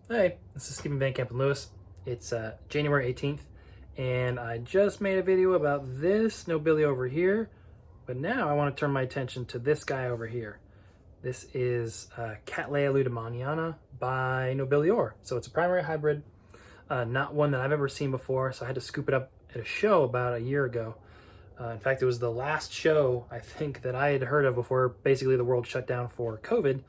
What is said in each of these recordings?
Hey, this is Stephen Van Kampen-Lewis. It's January 18th, and I just made a video about this nobilia over here, but now I want to turn my attention to this guy over here. This is Cattleya lueddemanniana by nobilior. So it's a primary hybrid, not one that I've ever seen before, so I had to scoop it up at a show about a year ago. In fact, it was the last show, I think, that I had heard of before basically the world shut down for COVID.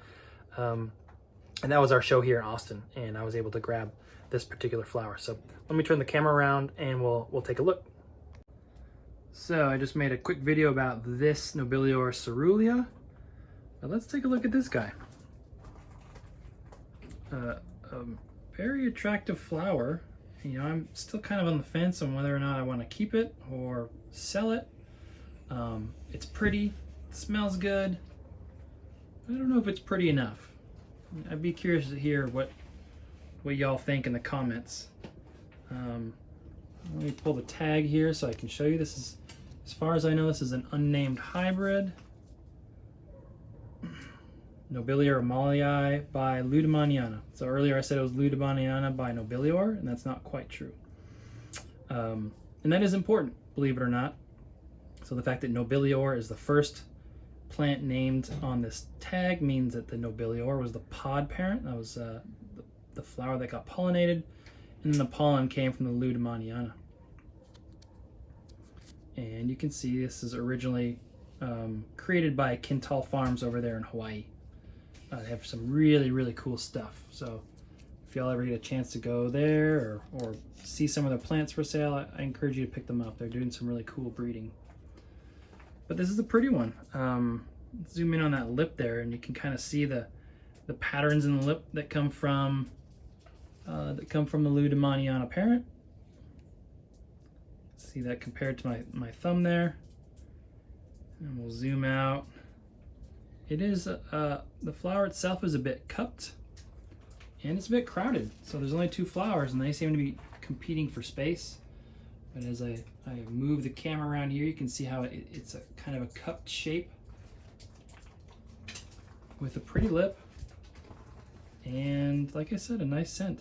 And that was our show here in Austin, and I was able to grab this particular flower. So let me turn the camera around and we'll take a look. So I just made a quick video about this nobilior cerulean. But let's take a look at this guy. A very attractive flower. You know, I'm still kind of on the fence on whether or not I want to keep it or sell it. It's pretty, it smells good. I don't know if it's pretty enough. I'd be curious to hear what y'all think in the comments. Let me pull the tag here so I can show you. This is, as far as I know, this is an unnamed hybrid. Nobilior amalii by lueddemanniana. So earlier I said it was lueddemanniana by nobilior, and that's not quite true. And that is important, believe it or not. So the fact that nobilior is the first plant named on this tag means that the nobilior was the pod parent. That was the flower that got pollinated, and then the pollen came from the lueddemanniana. And you can see this is originally created by Kintal Farms over there in Hawaii. They have some really cool stuff. So if y'all ever get a chance to go there or see some of their plants for sale, I encourage you to pick them up. They're doing some really cool breeding. But this is a pretty one. Zoom in on that lip there, and you can kind of see the patterns in the lip that come from the lueddemanniana parent. See that compared to my thumb there. And we'll zoom out. It is the flower itself is a bit cupped, and it's a bit crowded. So there's only two flowers, and they seem to be competing for space. But as I move the camera around here, you can see how it's a kind of a cupped shape with a pretty lip, and like I said, a nice scent.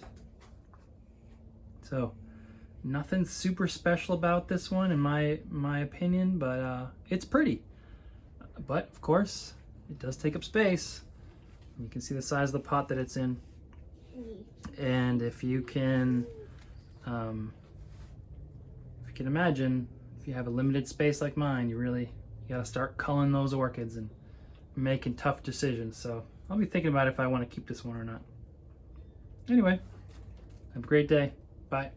So nothing super special about this one in my opinion, but it's pretty. But of course, it does take up space. You can see the size of the pot that it's in, and if you can imagine, if you have a limited space like mine, you got to start culling those orchids and making tough decisions. So I'll be thinking about if I want to keep this one or not. Anyway, have a great day. Bye.